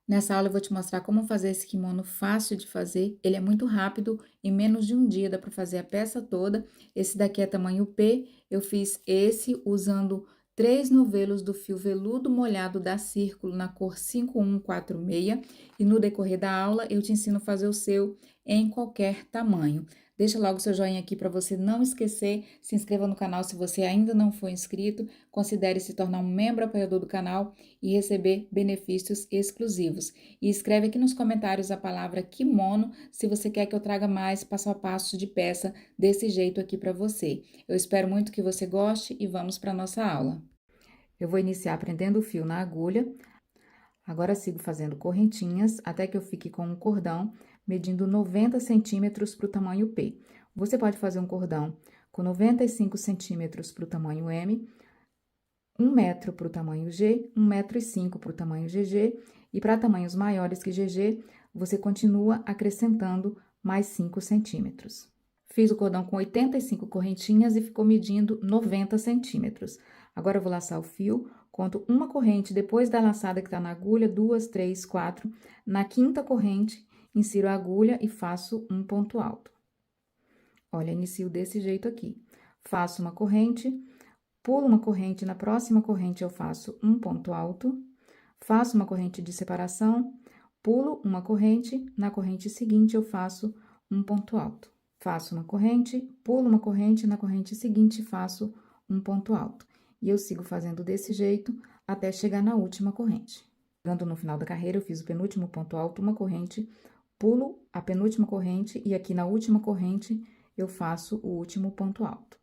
Nessa aula eu vou te mostrar como fazer esse kimono fácil de fazer. Ele é muito rápido, em menos de um dia dá para fazer a peça toda. Esse daqui é tamanho P. Eu fiz esse usando 3 novelos do fio veludo molhado da Círculo na cor 5146. E no decorrer da aula eu te ensino a fazer o seu em qualquer tamanho. Deixa logo seu joinha aqui para você não esquecer. Se inscreva no canal se você ainda não for inscrito. Considere se tornar um membro apoiador do canal e receber benefícios exclusivos. E escreve aqui nos comentários a palavra kimono se você quer que eu traga mais passo a passo de peça desse jeito aqui para você. Eu espero muito que você goste e vamos para a nossa aula. Eu vou iniciar prendendo o fio na agulha. Agora sigo fazendo correntinhas até que eu fique com um cordão medindo 90 centímetros para o tamanho P. Você pode fazer um cordão com 95 centímetros para o tamanho M, 1 metro para o tamanho G, 1,5 m para o tamanho GG, e para tamanhos maiores que GG, você continua acrescentando mais 5 centímetros. Fiz o cordão com 85 correntinhas e ficou medindo 90 centímetros. Agora, eu vou laçar o fio, conto uma corrente depois da laçada que está na agulha, 2, 3, 4. Na quinta corrente, insiro a agulha e faço um ponto alto. Olha, inicio desse jeito aqui. Faço uma corrente, pulo uma corrente, na próxima corrente eu faço um ponto alto, faço uma corrente de separação, pulo uma corrente, na corrente seguinte eu faço um ponto alto. Faço uma corrente, pulo uma corrente, na corrente seguinte faço um ponto alto. E eu sigo fazendo desse jeito até chegar na última corrente. Chegando no final da carreira, eu fiz o penúltimo ponto alto, uma corrente, pulo a penúltima corrente e aqui na última corrente eu faço o último ponto alto.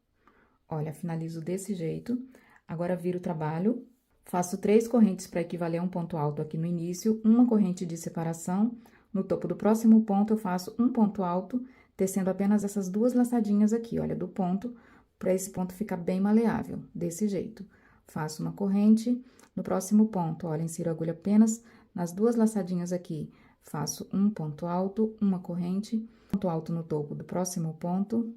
Olha, finalizo desse jeito. Agora, viro o trabalho, faço 3 correntes para equivaler a um ponto alto aqui no início, uma corrente de separação. No topo do próximo ponto, eu faço um ponto alto, tecendo apenas essas 2 laçadinhas aqui, olha, do ponto, para esse ponto ficar bem maleável, desse jeito. Faço uma corrente, no próximo ponto, olha, insiro a agulha apenas nas 2 laçadinhas aqui. Faço um ponto alto, uma corrente, ponto alto no topo do próximo ponto,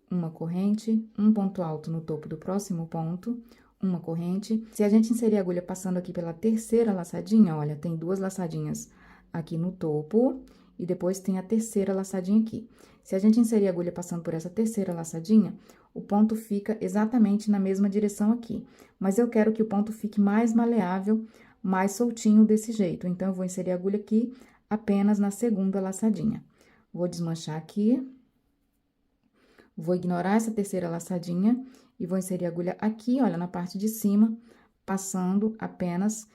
uma corrente, um ponto alto no topo do próximo ponto, uma corrente. Se a gente inserir a agulha passando aqui pela terceira laçadinha, olha, tem 2 laçadinhas aqui no topo e depois tem a terceira laçadinha aqui. Se a gente inserir a agulha passando por essa terceira laçadinha, o ponto fica exatamente na mesma direção aqui. Mas eu quero que o ponto fique mais maleável, mais soltinho desse jeito. Então, eu vou inserir a agulha aqui apenas na segunda laçadinha. Vou desmanchar aqui. Vou ignorar essa terceira laçadinha e vou inserir a agulha aqui, olha, na parte de cima, passando apenas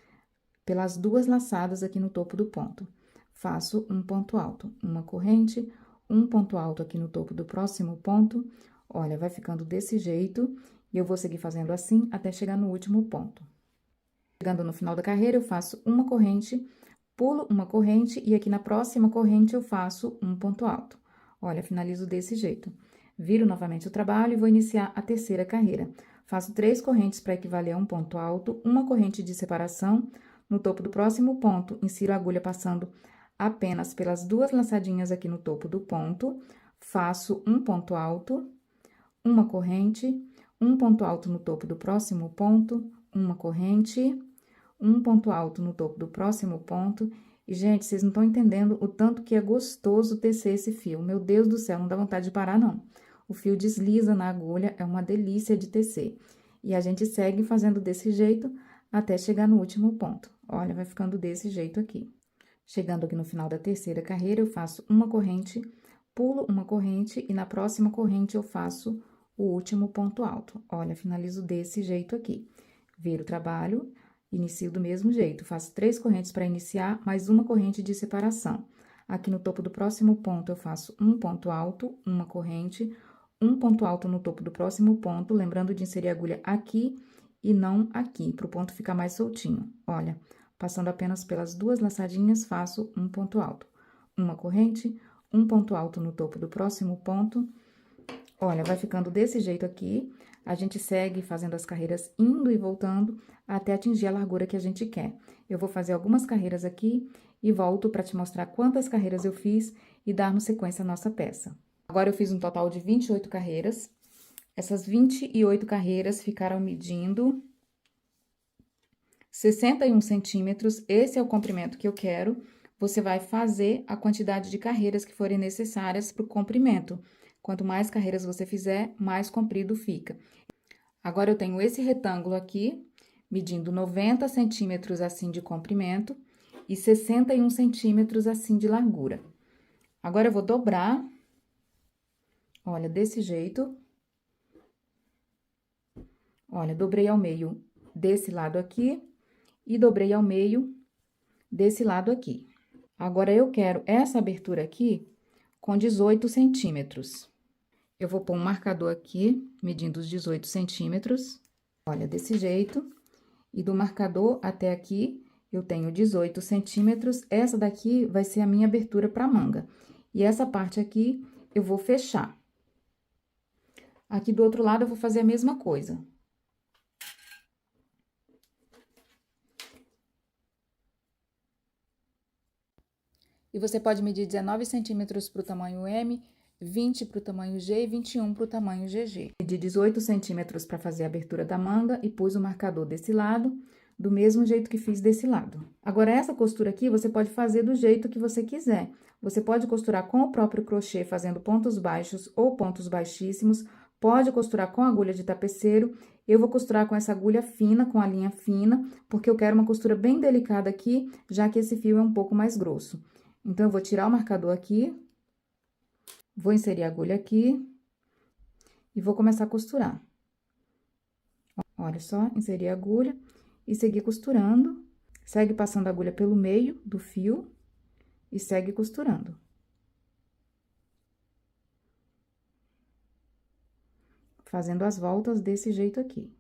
pelas 2 laçadas aqui no topo do ponto. Faço um ponto alto, uma corrente, um ponto alto aqui no topo do próximo ponto. Olha, vai ficando desse jeito e eu vou seguir fazendo assim até chegar no último ponto. Chegando no final da carreira, eu faço uma corrente, pulo uma corrente e aqui na próxima corrente eu faço um ponto alto. Olha, finalizo desse jeito. Viro novamente o trabalho e vou iniciar a terceira carreira. Faço 3 correntes para equivaler a um ponto alto, uma corrente de separação. No topo do próximo ponto, insiro a agulha passando apenas pelas 2 laçadinhas aqui no topo do ponto. Faço um ponto alto, uma corrente, um ponto alto no topo do próximo ponto, uma corrente, um ponto alto no topo do próximo ponto. E, gente, vocês não estão entendendo o tanto que é gostoso tecer esse fio. Meu Deus do céu, não dá vontade de parar, não. O fio desliza na agulha, é uma delícia de tecer. E a gente segue fazendo desse jeito até chegar no último ponto. Olha, vai ficando desse jeito aqui. Chegando aqui no final da terceira carreira, eu faço uma corrente, pulo uma corrente e na próxima corrente eu faço o último ponto alto. Olha, finalizo desse jeito aqui. Viro o trabalho, inicio do mesmo jeito. Faço 3 correntes para iniciar, mais uma corrente de separação. Aqui no topo do próximo ponto, eu faço um ponto alto, uma corrente, um ponto alto no topo do próximo ponto, lembrando de inserir a agulha aqui e não aqui, para o ponto ficar mais soltinho. Olha, passando apenas pelas 2 laçadinhas, faço um ponto alto. Uma corrente, um ponto alto no topo do próximo ponto. Olha, vai ficando desse jeito aqui. A gente segue fazendo as carreiras indo e voltando até atingir a largura que a gente quer. Eu vou fazer algumas carreiras aqui e volto para te mostrar quantas carreiras eu fiz e darmos sequência à nossa peça. Agora, eu fiz um total de 28 carreiras. Essas 28 carreiras ficaram medindo 61 centímetros, esse é o comprimento que eu quero. Você vai fazer a quantidade de carreiras que forem necessárias para o comprimento. Quanto mais carreiras você fizer, mais comprido fica. Agora, eu tenho esse retângulo aqui, medindo 90 centímetros assim de comprimento e 61 centímetros assim de largura. Agora, eu vou dobrar, olha, desse jeito. Olha, dobrei ao meio desse lado aqui e dobrei ao meio desse lado aqui. Agora, eu quero essa abertura aqui com 18 centímetros. Eu vou pôr um marcador aqui, medindo os 18 centímetros. Olha, desse jeito. E do marcador até aqui, eu tenho 18 centímetros. Essa daqui vai ser a minha abertura para manga. E essa parte aqui, eu vou fechar. Aqui do outro lado, eu vou fazer a mesma coisa. E você pode medir 19 centímetros para o tamanho M, 20 para o tamanho G e 21 para o tamanho GG. Medi 18 centímetros para fazer a abertura da manga e pus o marcador desse lado, do mesmo jeito que fiz desse lado. Agora, essa costura aqui, você pode fazer do jeito que você quiser. Você pode costurar com o próprio crochê, fazendo pontos baixos ou pontos baixíssimos. Pode costurar com agulha de tapeceiro. Eu vou costurar com essa agulha fina, com a linha fina, porque eu quero uma costura bem delicada aqui, já que esse fio é um pouco mais grosso. Então, eu vou tirar o marcador aqui, vou inserir a agulha aqui e vou começar a costurar. Olha só, inserir a agulha e seguir costurando. Segue passando a agulha pelo meio do fio e segue costurando. Fazendo as voltas desse jeito aqui.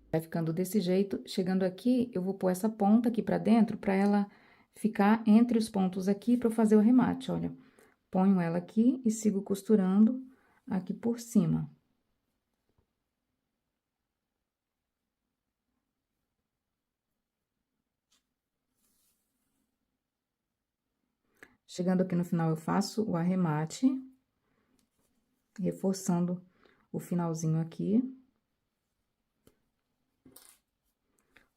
Vai ficando desse jeito. Chegando aqui, eu vou pôr essa ponta aqui pra dentro, pra ela ficar entre os pontos aqui pra eu fazer o remate, olha. Ponho ela aqui e sigo costurando aqui por cima. Chegando aqui no final, eu faço o arremate, reforçando o finalzinho aqui.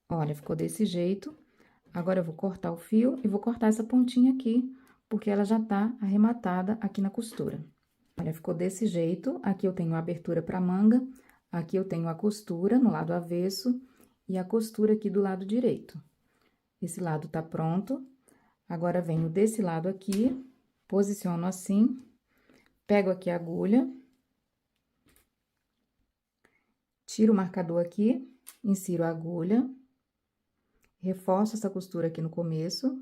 Olha, ficou desse jeito. Agora, eu vou cortar o fio e vou cortar essa pontinha aqui, porque ela já tá arrematada aqui na costura. Olha, ficou desse jeito. Aqui eu tenho a abertura pra manga, aqui eu tenho a costura no lado avesso e a costura aqui do lado direito. Esse lado tá pronto. Agora, venho desse lado aqui, posiciono assim, pego aqui a agulha, tiro o marcador aqui, insiro a agulha, reforço essa costura aqui no começo.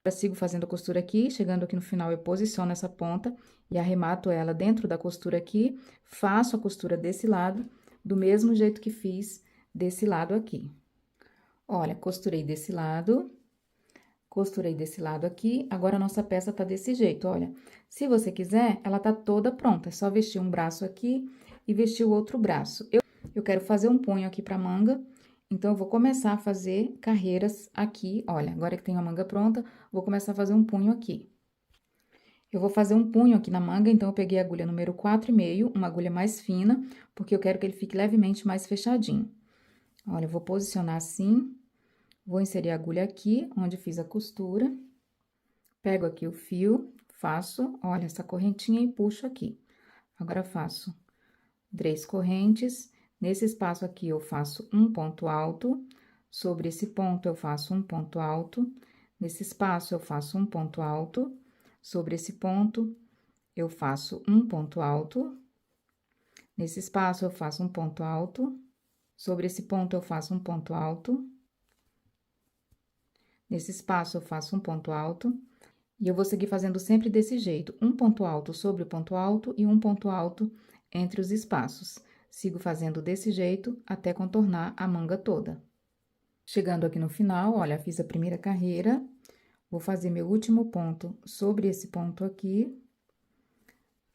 Eu sigo fazendo a costura aqui, chegando aqui no final, eu posiciono essa ponta e arremato ela dentro da costura aqui, faço a costura desse lado, do mesmo jeito que fiz desse lado aqui. Olha, costurei desse lado aqui, agora a nossa peça tá desse jeito, olha. Se você quiser, ela tá toda pronta, é só vestir um braço aqui e vestir o outro braço. Eu quero fazer um punho aqui pra manga, então, eu vou começar a fazer carreiras aqui, olha, agora que tenho a manga pronta, vou começar a fazer um punho aqui. Eu vou fazer um punho aqui na manga, então, eu peguei a agulha número 4,5, uma agulha mais fina, porque eu quero que ele fique levemente mais fechadinho. Olha, eu vou posicionar assim, vou inserir a agulha aqui, onde fiz a costura, pego aqui o fio, faço, olha, essa correntinha e puxo aqui. Agora, faço 3 correntes. Nesse espaço aqui, eu faço um ponto alto, sobre esse ponto, eu faço um ponto alto, nesse espaço, eu faço um ponto alto, sobre esse ponto, eu faço um ponto alto, nesse espaço, eu faço um ponto alto, sobre esse ponto, eu faço um ponto alto, nesse espaço, eu faço um ponto alto, e eu vou seguir fazendo sempre desse jeito, um ponto alto sobre o ponto alto e um ponto alto entre os espaços. Sigo fazendo desse jeito até contornar a manga toda. Chegando aqui no final, olha, fiz a primeira carreira, vou fazer meu último ponto sobre esse ponto aqui.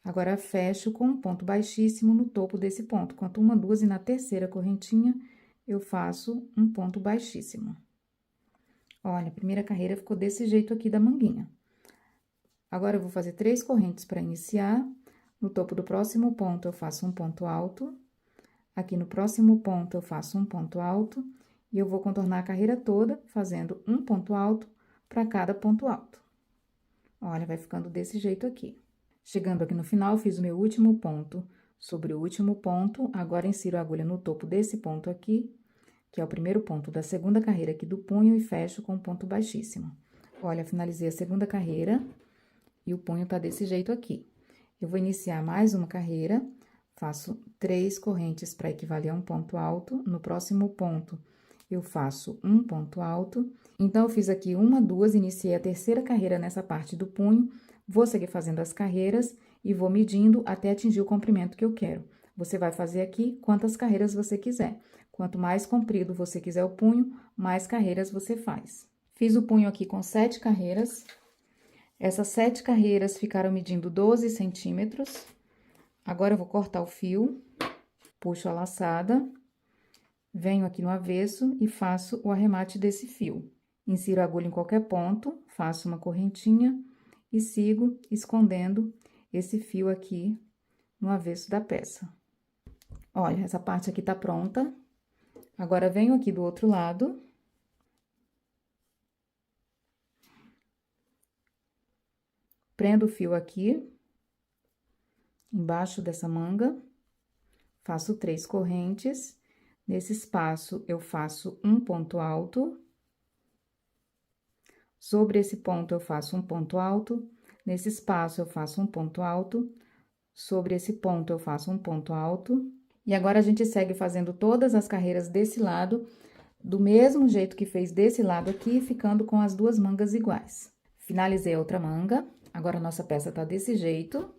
Agora, fecho com um ponto baixíssimo no topo desse ponto. Conto uma, duas e na terceira correntinha, eu faço um ponto baixíssimo. Olha, a primeira carreira ficou desse jeito aqui da manguinha. Agora, eu vou fazer 3 correntes para iniciar. No topo do próximo ponto, eu faço um ponto alto. Aqui no próximo ponto, eu faço um ponto alto e eu vou contornar a carreira toda, fazendo um ponto alto para cada ponto alto. Olha, vai ficando desse jeito aqui. Chegando aqui no final, fiz o meu último ponto sobre o último ponto, agora insiro a agulha no topo desse ponto aqui, que é o primeiro ponto da segunda carreira aqui do punho, e fecho com um ponto baixíssimo. Olha, finalizei a segunda carreira e o punho tá desse jeito aqui. Eu vou iniciar mais uma carreira, faço 3 correntes para equivaler a um ponto alto. No próximo ponto, eu faço um ponto alto. Então, eu fiz aqui uma, duas, iniciei a terceira carreira nessa parte do punho, vou seguir fazendo as carreiras e vou medindo até atingir o comprimento que eu quero. Você vai fazer aqui quantas carreiras você quiser. Quanto mais comprido você quiser o punho, mais carreiras você faz. Fiz o punho aqui com 7 carreiras. Essas 7 carreiras ficaram medindo 12 centímetros. Agora, eu vou cortar o fio, puxo a laçada, venho aqui no avesso e faço o arremate desse fio. Insiro a agulha em qualquer ponto, faço uma correntinha e sigo escondendo esse fio aqui no avesso da peça. Olha, essa parte aqui tá pronta. Agora, venho aqui do outro lado. Prendo o fio aqui, embaixo dessa manga, faço 3 correntes. Nesse espaço, eu faço um ponto alto. Sobre esse ponto, eu faço um ponto alto. Nesse espaço, eu faço um ponto alto. Sobre esse ponto, eu faço um ponto alto. E agora, a gente segue fazendo todas as carreiras desse lado, do mesmo jeito que fez desse lado aqui, ficando com as 2 mangas iguais. Finalizei a outra manga. Agora, a nossa peça tá desse jeito.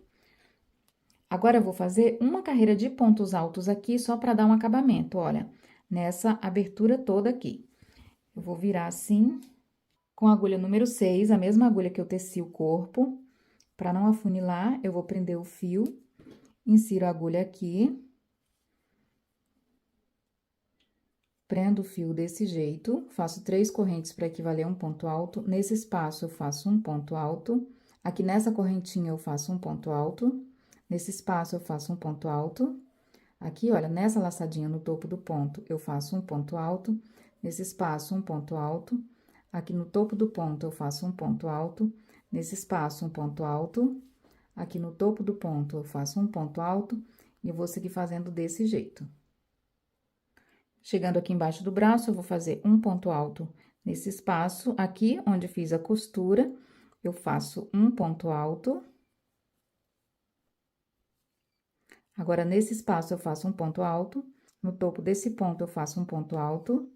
Agora, eu vou fazer uma carreira de pontos altos aqui, só para dar um acabamento, olha, nessa abertura toda aqui. Eu vou virar assim, com a agulha número 6, a mesma agulha que eu teci o corpo. Para não afunilar, eu vou prender o fio, insiro a agulha aqui. Prendo o fio desse jeito, faço 3 correntes para equivaler a um ponto alto. Nesse espaço, eu faço um ponto alto. Aqui nessa correntinha, eu faço um ponto alto. Nesse espaço, eu faço um ponto alto. Aqui, olha, nessa laçadinha no topo do ponto, eu faço um ponto alto. Nesse espaço, um ponto alto. Aqui no topo do ponto, eu faço um ponto alto. Nesse espaço, um ponto alto. Aqui no topo do ponto, eu faço um ponto alto. E eu vou seguir fazendo desse jeito. Chegando aqui embaixo do braço, eu vou fazer um ponto alto nesse espaço. Aqui, onde fiz a costura, eu faço um ponto alto. Agora, nesse espaço, eu faço um ponto alto. No topo desse ponto, eu faço um ponto alto.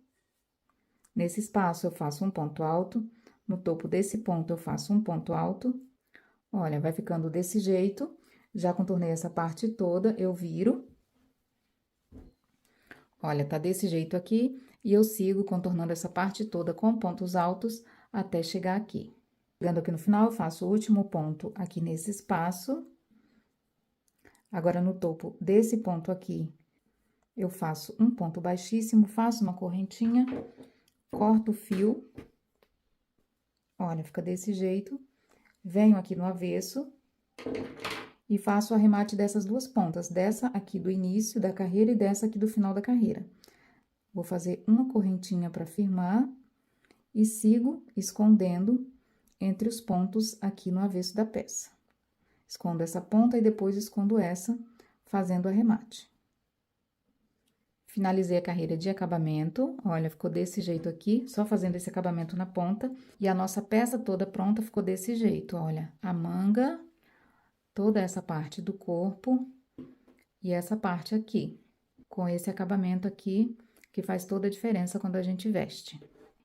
Nesse espaço, eu faço um ponto alto. No topo desse ponto, eu faço um ponto alto. Olha, vai ficando desse jeito. Já contornei essa parte toda, eu viro. Olha, tá desse jeito aqui, e eu sigo contornando essa parte toda com pontos altos até chegar aqui. Chegando aqui no final, eu faço o último ponto aqui nesse espaço. Agora, no topo desse ponto aqui, eu faço um ponto baixíssimo, faço uma correntinha, corto o fio. Olha, fica desse jeito. Venho aqui no avesso e faço o arremate dessas 2 pontas, dessa aqui do início da carreira e dessa aqui do final da carreira. Vou fazer uma correntinha para firmar e sigo escondendo entre os pontos aqui no avesso da peça. Escondo essa ponta e depois escondo essa, fazendo o arremate. Finalizei a carreira de acabamento, olha, ficou desse jeito aqui, só fazendo esse acabamento na ponta. E a nossa peça toda pronta ficou desse jeito, olha, a manga, toda essa parte do corpo e essa parte aqui, com esse acabamento aqui, que faz toda a diferença quando a gente veste.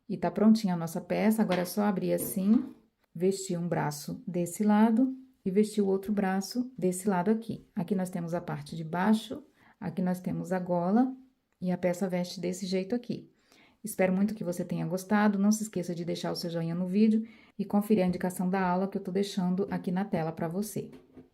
E tá prontinha a nossa peça, agora é só abrir assim, vestir um braço desse lado e vestir o outro braço desse lado aqui. Aqui nós temos a parte de baixo, aqui nós temos a gola e a peça veste desse jeito aqui. Espero muito que você tenha gostado, não se esqueça de deixar o seu joinha no vídeo e conferir a indicação da aula que eu tô deixando aqui na tela para você.